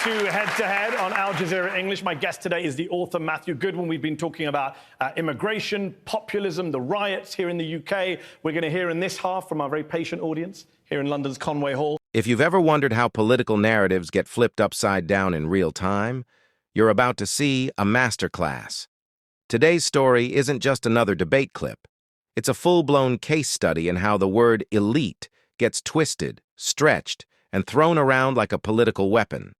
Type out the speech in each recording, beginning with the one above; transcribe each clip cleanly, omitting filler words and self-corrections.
to Head on Al Jazeera English. My guest today is the author Matthew Goodwin. We've been talking about immigration, populism, the riots here in the UK. We're going to hear in this half from our very patient audience here in London's Conway Hall. If you've ever wondered how political narratives get flipped upside down in real time, you're about to see a masterclass. Today's story isn't just another debate clip. It's a full-blown case study in how the word elite gets twisted, stretched, and thrown around like a political weapon.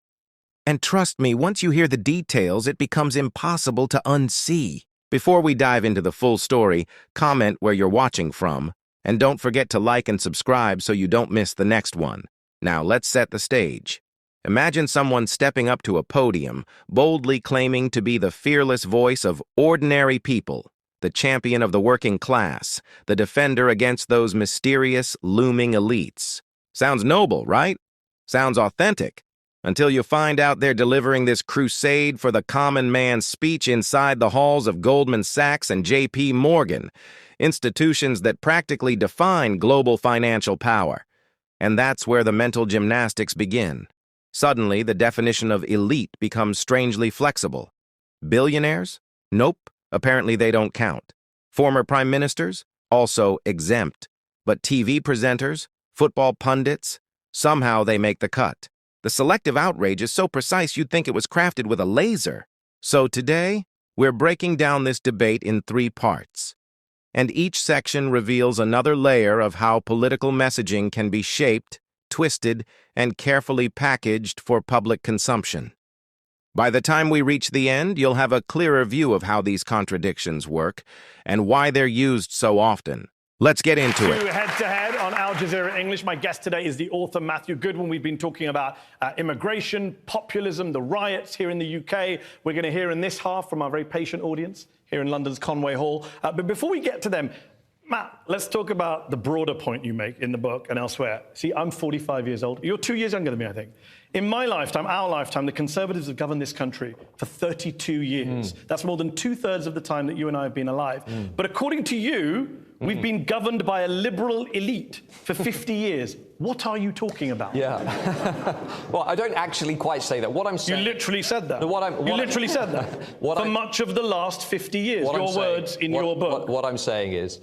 And trust me, once you hear the details, it becomes impossible to unsee. Before we dive into the full story, comment where you're watching from, and don't forget to like and subscribe so you don't miss the next one. Now, let's set the stage. Imagine someone stepping up to a podium, boldly claiming to be the fearless voice of ordinary people, the champion of the working class, the defender against those mysterious, looming elites. Sounds noble, right? Sounds authentic. Until you find out they're delivering this crusade for the common man's speech inside the halls of Goldman Sachs and J.P. Morgan, institutions that practically define global financial power. And that's where the mental gymnastics begin. Suddenly, the definition of elite becomes strangely flexible. Billionaires? Nope, apparently they don't count. Former prime ministers? Also exempt. But TV presenters? Football pundits? Somehow they make the cut. The selective outrage is so precise you'd think it was crafted with a laser. So today, we're breaking down this debate in 3 parts. And each section reveals another layer of how political messaging can be shaped, twisted, and carefully packaged for public consumption. By the time we reach the end, you'll have a clearer view of how these contradictions work and why they're used so often. Let's get into it. Head on Al Jazeera English. My guest today is the author Matthew Goodwin. We've been talking about immigration, populism, the riots here in the UK. We're going to hear in this half from our very patient audience here in London's Conway Hall. But before we get to them, Matt, let's talk about the broader point you make in the book and elsewhere. See, I'm 45 years old. You're 2 years younger than me, I think. In my lifetime, our lifetime, the Conservatives have governed this country for 32 years. That's more than 2/3 of the time that you and I have been alive. But according to you, we've been governed by a liberal elite for 50 years. What are you talking about? Yeah. Well, I don't actually quite say that. What I'm saying... You literally said that. You literally said that. For much of the last 50 years. Your words in your book. What I'm saying is,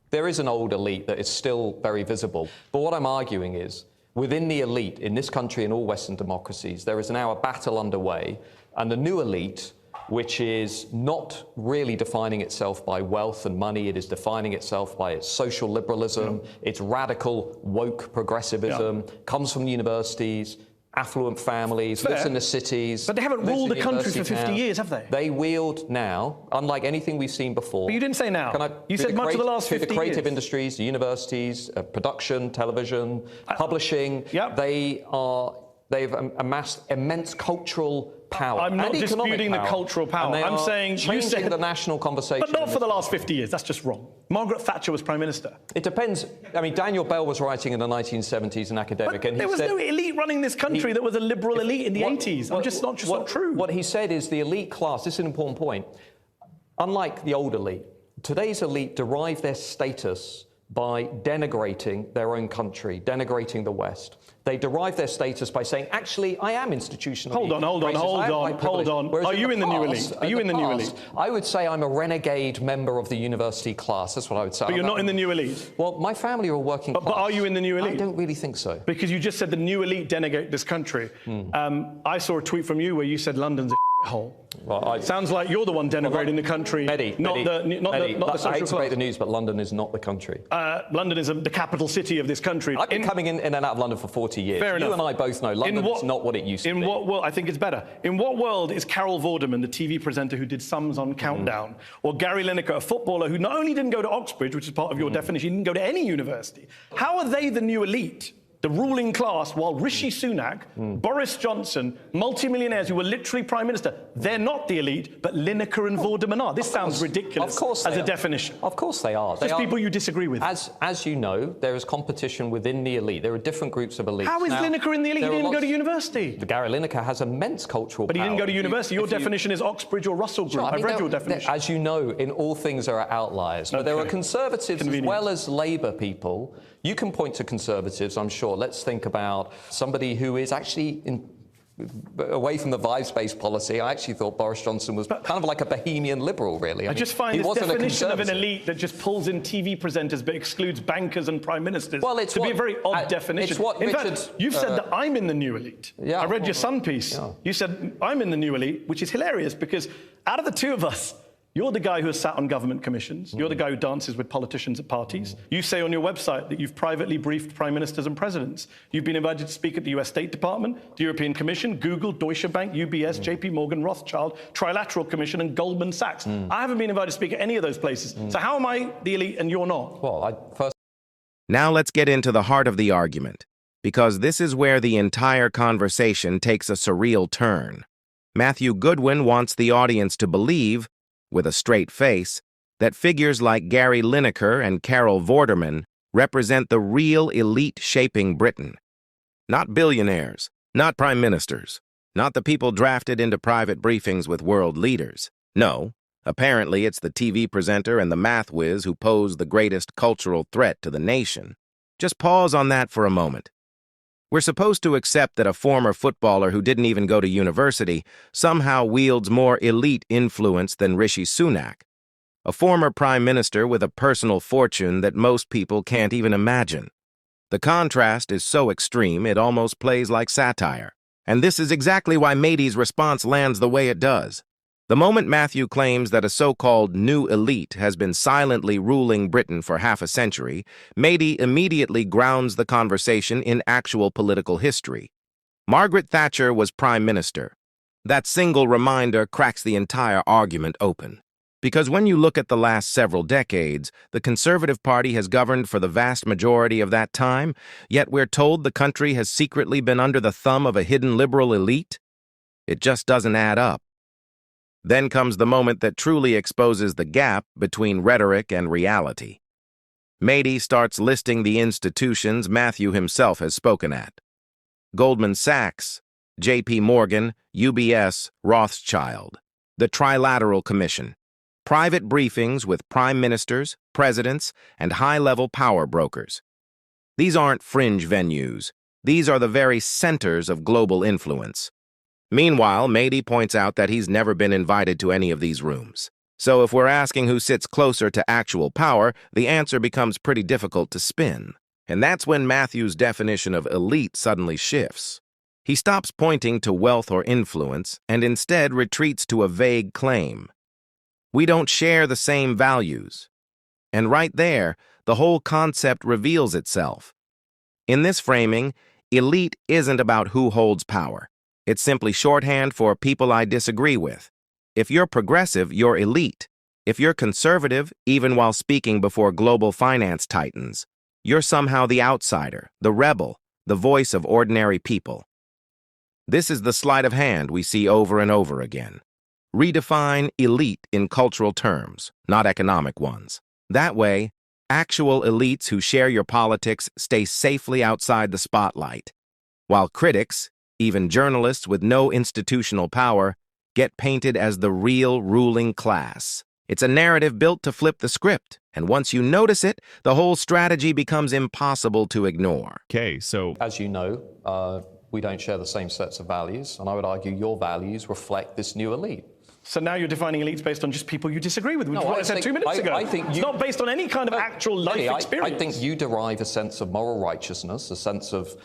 there is an old elite that is still very visible. But what I'm arguing is, within the elite in this country and all Western democracies, there is now a battle underway, and the new elite, which is not really defining itself by wealth and money, it is defining itself by its social liberalism, its radical woke progressivism, comes from the universities, affluent families, lives in the cities. But they haven't ruled the country for 50 years, have they? They wield now, unlike anything we've seen before. But you didn't say now. You said much of the last 50 years. The creative industries, the universities, production, television, publishing, they've amassed immense cultural power. I'm not disputing the cultural power. I'm saying changing the national conversation. But not for the last 50 years. That's just wrong. Margaret Thatcher was Prime Minister. It depends. I mean, Daniel Bell was writing in the 1970s, an academic, but and there was no elite running this country that was a liberal elite in the 80s. Not true. What he said is the elite class, this is an important point, unlike the old elite, today's elite derive their status by denigrating their own country, denigrating the West. They derive their status by saying, actually, I am institutionally Hold on. Are you in the new elite? Are you in the new elite? I would say I'm a renegade member of the university class. That's what I would say. But you're not in the new elite? Well, my family are working class. But are you in the new elite? I don't really think so. Because you just said the new elite denigrate this country. I saw a tweet from you where you said London's a hole. Well, sounds like you're the one denigrating the country, not the social I hate to break class. the news, but London is not the country. London is the capital city of this country. I've been coming in and out of London for 40 years. Fair enough. You and I both know London is not what it used to be. In what world? I think it's better. In what world is Carol Vorderman, the TV presenter who did Sums on Countdown, or Gary Lineker, a footballer who not only didn't go to Oxbridge, which is part of your definition, he didn't go to any university. How are they the new elite? The ruling class, while Rishi Sunak, Boris Johnson, multimillionaires who were literally prime minister, they're not the elite, but Lineker and Vorderman are. This sounds ridiculous as a definition. Of course they are. Just people you disagree with. As you know, there is competition within the elite. There are different groups of elites. How is Lineker in the elite? He didn't go to university. Gary Lineker has immense cultural power. But he didn't go to university. Your definition is Oxbridge or Russell Group. I've read your definition. As you know, in all things there are outliers. But there are conservatives as well as Labour people. You can point to conservatives, I'm sure. Let's think about somebody who is actually away from the vibes-based policy, I actually thought Boris Johnson was kind of like a bohemian liberal, really. I just find this definition of an elite that just pulls in TV presenters but excludes bankers and prime ministers to be a very odd definition. In fact, you've said that I'm in the new elite. Yeah, I read your Sun piece. Yeah. You said I'm in the new elite, which is hilarious because out of the two of us, you're the guy who has sat on government commissions. You're the guy who dances with politicians at parties. You say on your website that you've privately briefed prime ministers and presidents. You've been invited to speak at the US State Department, the European Commission, Google, Deutsche Bank, UBS, JP Morgan, Rothschild, Trilateral Commission, and Goldman Sachs. I haven't been invited to speak at any of those places. So how am I the elite and you're not? Well, Now let's get into the heart of the argument, because this is where the entire conversation takes a surreal turn. Matthew Goodwin wants the audience to believe, with a straight face, that figures like Gary Lineker and Carol Vorderman represent the real elite shaping Britain. Not billionaires, not prime ministers, not the people drafted into private briefings with world leaders. No, apparently it's the TV presenter and the math whiz who pose the greatest cultural threat to the nation. Just pause on that for a moment. We're supposed to accept that a former footballer who didn't even go to university somehow wields more elite influence than Rishi Sunak, a former prime minister with a personal fortune that most people can't even imagine. The contrast is so extreme it almost plays like satire. And this is exactly why Mehdi's response lands the way it does. The moment Matthew claims that a so-called new elite has been silently ruling Britain for half a century, Mehdi immediately grounds the conversation in actual political history. Margaret Thatcher was prime minister. That single reminder cracks the entire argument open. Because when you look at the last several decades, the Conservative Party has governed for the vast majority of that time, yet we're told the country has secretly been under the thumb of a hidden liberal elite? It just doesn't add up. Then comes the moment that truly exposes the gap between rhetoric and reality. Mehdi starts listing the institutions Matthew himself has spoken at. Goldman Sachs, JP Morgan, UBS, Rothschild, the Trilateral Commission, private briefings with prime ministers, presidents, and high-level power brokers. These aren't fringe venues. These are the very centers of global influence. Meanwhile, Mehdi points out that he's never been invited to any of these rooms. So if we're asking who sits closer to actual power, the answer becomes pretty difficult to spin. And that's when Matthew's definition of elite suddenly shifts. He stops pointing to wealth or influence and instead retreats to a vague claim. We don't share the same values. And right there, the whole concept reveals itself. In this framing, elite isn't about who holds power. It's simply shorthand for people I disagree with. If you're progressive, you're elite. If you're conservative, even while speaking before global finance titans, you're somehow the outsider, the rebel, the voice of ordinary people. This is the sleight of hand we see over and over again. Redefine elite in cultural terms, not economic ones. That way, actual elites who share your politics stay safely outside the spotlight, while critics, even journalists with no institutional power, get painted as the real ruling class. It's a narrative built to flip the script, and once you notice it, the whole strategy becomes impossible to ignore. Okay, so as you know, we don't share the same sets of values, and I would argue your values reflect this new elite. So now you're defining elites based on just people you disagree with, which is what I said 2 minutes ago. It's not based on any kind of actual life experience. I think you derive a sense of moral righteousness, a sense of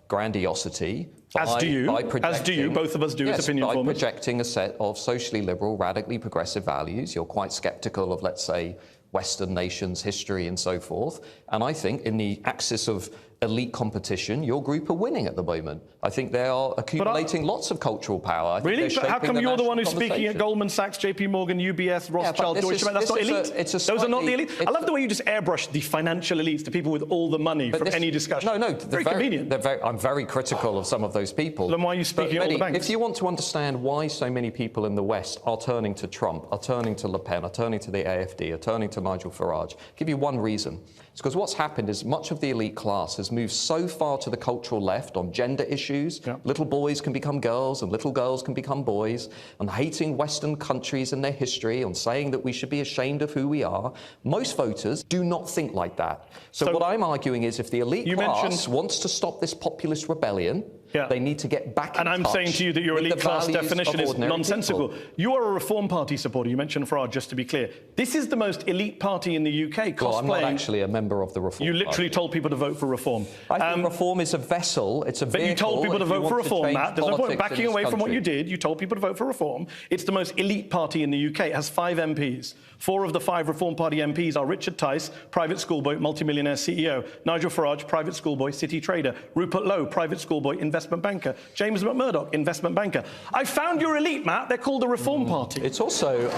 grandiosity. As do you. Both of us do as opinion formers. By projecting a set of socially liberal, radically progressive values. You're quite sceptical of, let's say, Western nations' history and so forth. And I think in the axis of elite competition, your group are winning at the moment. I think they are accumulating lots of cultural power. Really? But how come you're the one who's speaking at Goldman Sachs, JP Morgan, UBS, Rothschild, Deutsche Bank? That's not elite. Those are not the elite. I love the way you just airbrush the financial elites, the people with all the money from any discussion. No, very convenient. I'm very critical of some of those people. Then why are you speaking at all the banks? If you want to understand why so many people in the West are turning to Trump, are turning to Le Pen, are turning to the AfD, are turning to Nigel Farage, I'll give you one reason. It's because what's happened is much of the elite class has moved so far to the cultural left on gender issues. Yeah. Little boys can become girls and little girls can become boys, on hating Western countries and their history, on saying that we should be ashamed of who we are. Most voters do not think like that. So what I'm arguing is if the elite class wants to stop this populist rebellion, Yeah. They need to get back in And I'm touch saying to you that your with elite the class values definition of is ordinary nonsensical. people. You are a Reform Party supporter. You mentioned Farage, just to be clear. This is the most elite party in the UK. Well, I'm not actually a member of the Reform You literally Party. told people to vote for Reform. I think Reform is a vessel. It's a vehicle. But you told people to if you vote for want to Reform, change Matt. There's no point politics in backing this away from what country. you did. You told people to vote for Reform. It's the most elite party in the UK. It has 5 MPs. 4 of the 5 Reform Party MPs are Richard Tice, private schoolboy, multimillionaire CEO. Nigel Farage, private schoolboy, city trader. Rupert Lowe, private schoolboy, investment banker. James McMurdoch, investment banker. I found your elite, Matt. They're called the Reform Party. It's also...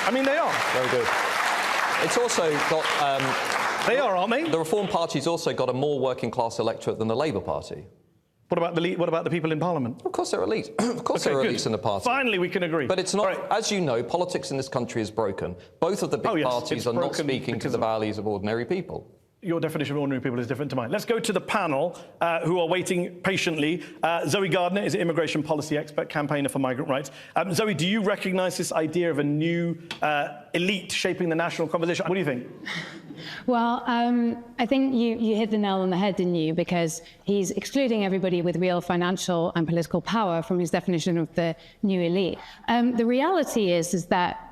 I mean, they are. Very good. It's also got... They are, aren't they? The Reform Party's also got a more working-class electorate than the Labour Party. What about the people in Parliament? Of course they're elite. Of course they're elites in the party. Finally, we can agree. But it's not, right. as you know, politics in this country is broken. Both of the big parties are not speaking to the values of ordinary people. Your definition of ordinary people is different to mine. Let's go to the panel who are waiting patiently. Zoe Gardner is an immigration policy expert, campaigner for migrant rights. Zoe, do you recognise this idea of a new elite shaping the national conversation? What do you think? Well, I think you hit the nail on the head, didn't you? Because he's excluding everybody with real financial and political power from his definition of the new elite. The reality is that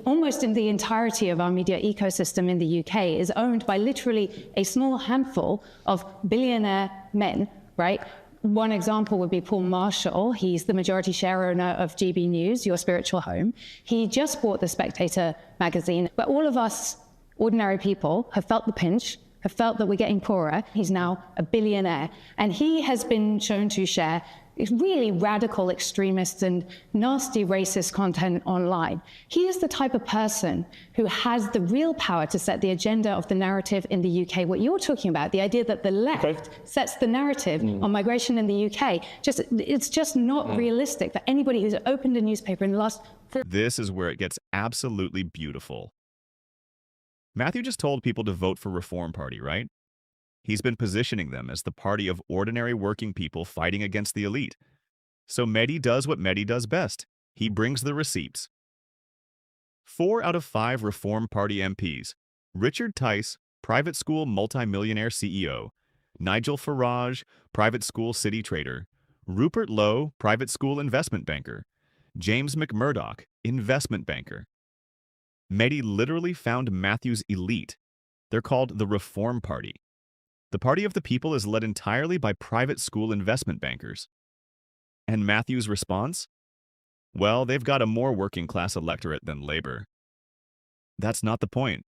almost in the entirety of our media ecosystem in the UK is owned by literally a small handful of billionaire men, right? One example would be Paul Marshall. He's the majority share owner of GB News, your spiritual home. He just bought The Spectator magazine. But all of us ordinary people have felt the pinch, have felt that we're getting poorer. He's now a billionaire. And he has been shown to share really radical extremist and nasty racist content online. He is the type of person who has the real power to set the agenda of the narrative in the UK. What you're talking about, the idea that the left sets the narrative on migration in the UK, it's just not realistic for anybody who's opened a newspaper in the last... This is where it gets absolutely beautiful. Matthew just told people to vote for Reform Party, right? He's been positioning them as the party of ordinary working people fighting against the elite. So Mehdi does what Mehdi does best. He brings the receipts. 4 out of 5 Reform Party MPs, Richard Tice, private school multimillionaire CEO, Nigel Farage, private school city trader, Rupert Lowe, private school investment banker, James McMurdoch, investment banker. Mehdi literally found Matthew's elite. They're called the Reform Party. The party of the people is led entirely by private school investment bankers. And Matthew's response? Well, they've got a more working-class electorate than Labour. That's not the point.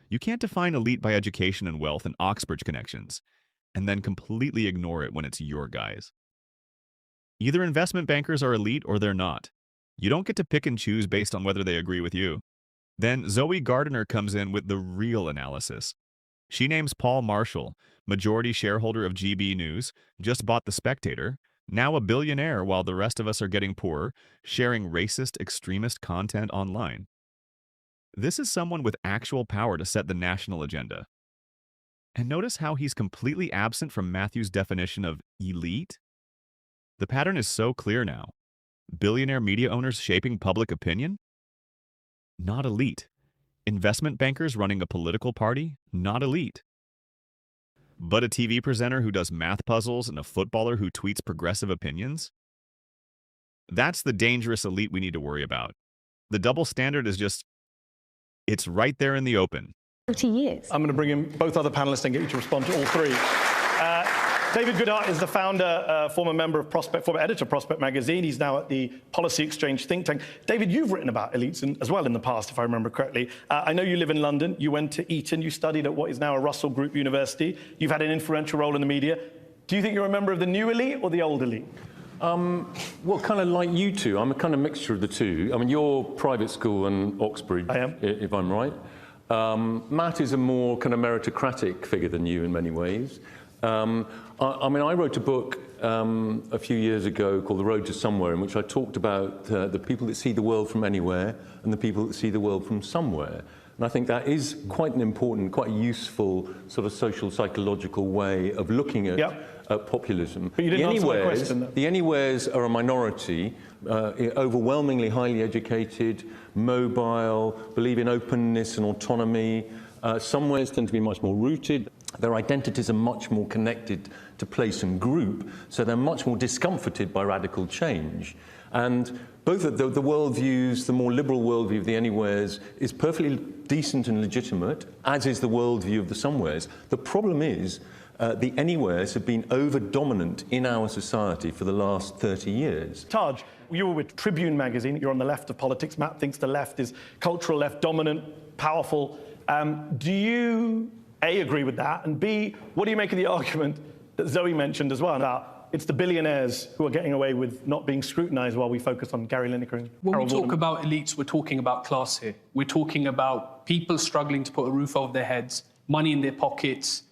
You can't define elite by education and wealth and Oxbridge connections, and then completely ignore it when it's your guys. Either investment bankers are elite or they're not. You don't get to pick and choose based on whether they agree with you. Then Zoe Gardner comes in with the real analysis. She names Paul Marshall, majority shareholder of GB News, just bought The Spectator, now a billionaire while the rest of us are getting poorer, sharing racist, extremist content online. This is someone with actual power to set the national agenda. And notice how he's completely absent from Matthew's definition of elite? The pattern is so clear now. Billionaire media owners shaping public opinion? Not elite. Investment bankers running a political party? Not elite. But a TV presenter who does math puzzles and a footballer who tweets progressive opinions? That's the dangerous elite we need to worry about. The double standard is just, it's right there in the open. 40 years. I'm going to bring in both other panelists and get you to respond to all three. David Goodhart is the founder, former member of former editor of Prospect magazine. He's now at the Policy Exchange think tank. David, you've written about elites as well in the past, if I remember correctly. I know you live in London. You went to Eton. You studied at what is now a Russell Group University. You've had an influential role in the media. Do you think you're a member of the new elite or the old elite? Well, kind of like you two. I'm a kind of mixture of the two. I mean, you're private school and Oxbridge, I am. If I'm right. Matt is a more kind of meritocratic figure than you in many ways. I mean, I wrote a book a few years ago called The Road to Somewhere, in which I talked about the people that see the world from anywhere and the people that see the world from somewhere. And I think that is quite an important, quite a useful sort of social psychological way of looking at, at populism. But you didn't answer my question, though. The anywheres are a minority, overwhelmingly highly educated, mobile, believe in openness and autonomy. Somewheres tend to be much more rooted. Their identities are much more connected to place and group, so they're much more discomforted by radical change. And both of the worldviews, the more liberal worldview of the anywheres is perfectly decent and legitimate, as is the worldview of the somewheres. The problem is the anywheres have been over-dominant in our society for the last 30 years. Taj, you were with Tribune magazine. You're on the left of politics. Matt thinks the left is cultural left, dominant, powerful. Do you, A, agree with that? And B, what do you make of the argument that Zoe mentioned as well about it's the billionaires who are getting away with not being scrutinized while we focus on Gary Lineker and When we Harold talk Warner? about elites, we're talking about class here. We're talking about people struggling to put a roof over their heads, money in their pockets,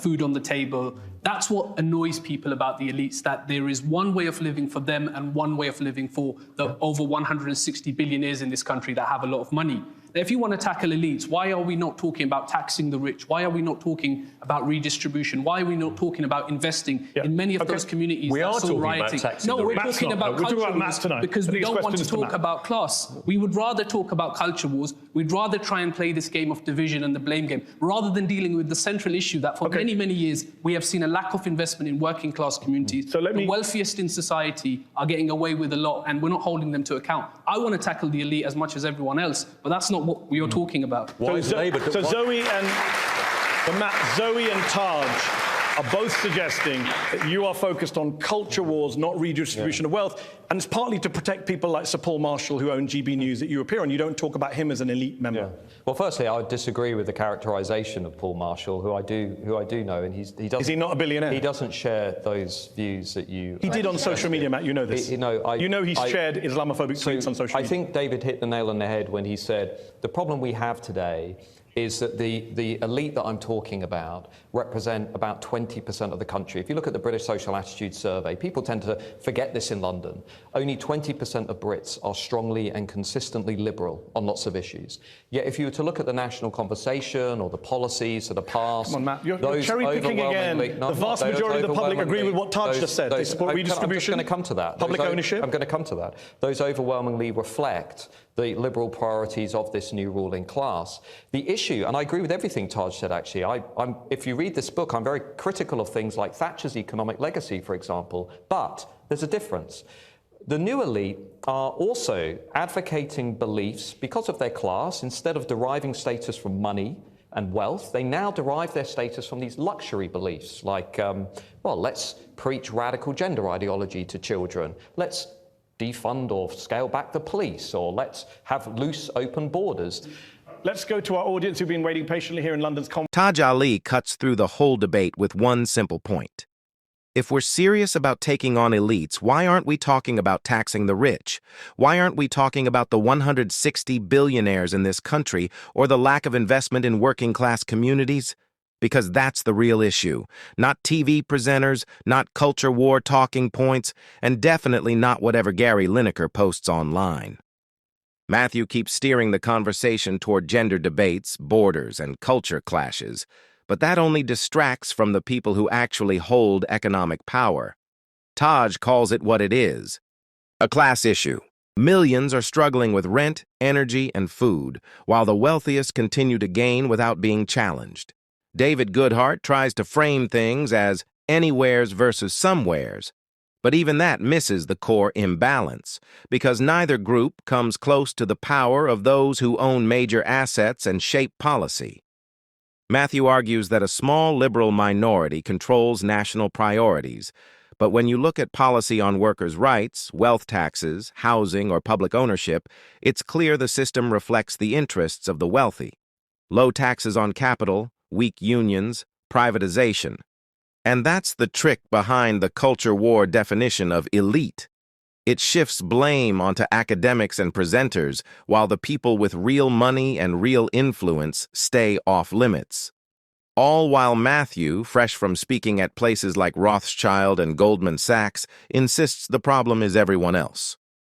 food on the table. That's what annoys people about the elites, that there is one way of living for them and one way of living for the over 160 billionaires in this country that have a lot of money. Now, if you want to tackle elites, why are we not talking about taxing the rich? Why are we not talking about redistribution? Why are we not talking about investing in many of those communities We that are saw talking about rioting? taxing No, the we're rich. talking Matt's about not. We're culture talking about wars Matt tonight. because I we think his don't want to question is to talk Matt. about class. We would rather talk about culture wars. We'd rather try and play this game of division and the blame game, rather than dealing with the central issue that for many, many years, we have seen a lack of investment in working class communities. So the wealthiest in society are getting away with a lot, and we're not holding them to account. I want to tackle the elite as much as everyone else, but that's not what we are talking about. So Zoe and Taj are both suggesting that you are focused on culture wars, not redistribution of wealth, and it's partly to protect people like Sir Paul Marshall, who own GB News, that you appear on. You don't talk about him as an elite member. Yeah. Well, firstly, I would disagree with the characterisation of Paul Marshall, who I do know, and he doesn't. Is he not a billionaire? He doesn't share those views that you. He did on social media, Matt. You know this. He's shared Islamophobic tweets on social media. I think David hit the nail on the head when he said the problem we have today is that the elite that I'm talking about represent about 20% of the country. If you look at the British Social Attitude Survey, people tend to forget this in London. Only 20% of Brits are strongly and consistently liberal on lots of issues. Yet if you were to look at the national conversation or the policies that are passed... Come on, Matt, you're cherry-picking again. The vast majority of the public agree with what Taj just said. They support redistribution, I'm just going to come to that. public ownership. I'm going to come to that. Those overwhelmingly reflect the liberal priorities of this new ruling class. The issue, and I agree with everything Taj said, actually. If you read this book, I'm very critical of things like Thatcher's economic legacy, for example, but there's a difference. The new elite are also advocating beliefs because of their class. Instead of deriving status from money and wealth, they now derive their status from these luxury beliefs like, let's preach radical gender ideology to children. Let's defund or scale back the police, or let's have loose, open borders. Let's go to our audience who've been waiting patiently here in London's Taj Ali cuts through the whole debate with one simple point. If we're serious about taking on elites, why aren't we talking about taxing the rich? Why aren't we talking about the 160 billionaires in this country or the lack of investment in working-class communities? Because that's the real issue. Not TV presenters, not culture war talking points, and definitely not whatever Gary Lineker posts online. Matthew keeps steering the conversation toward gender debates, borders, and culture clashes, but that only distracts from the people who actually hold economic power. Taj calls it what it is: a class issue. Millions are struggling with rent, energy, and food, while the wealthiest continue to gain without being challenged. David Goodhart tries to frame things as anywheres versus somewheres, but even that misses the core imbalance, because neither group comes close to the power of those who own major assets and shape policy. Matthew argues that a small liberal minority controls national priorities, but when you look at policy on workers' rights, wealth taxes, housing, or public ownership, it's clear the system reflects the interests of the wealthy. Low taxes on capital, weak unions, privatization. And that's the trick behind the culture war definition of elite. It shifts blame onto academics and presenters, while the people with real money and real influence stay off limits. All while Matthew, fresh from speaking at places like Rothschild and Goldman Sachs, insists the problem is everyone else.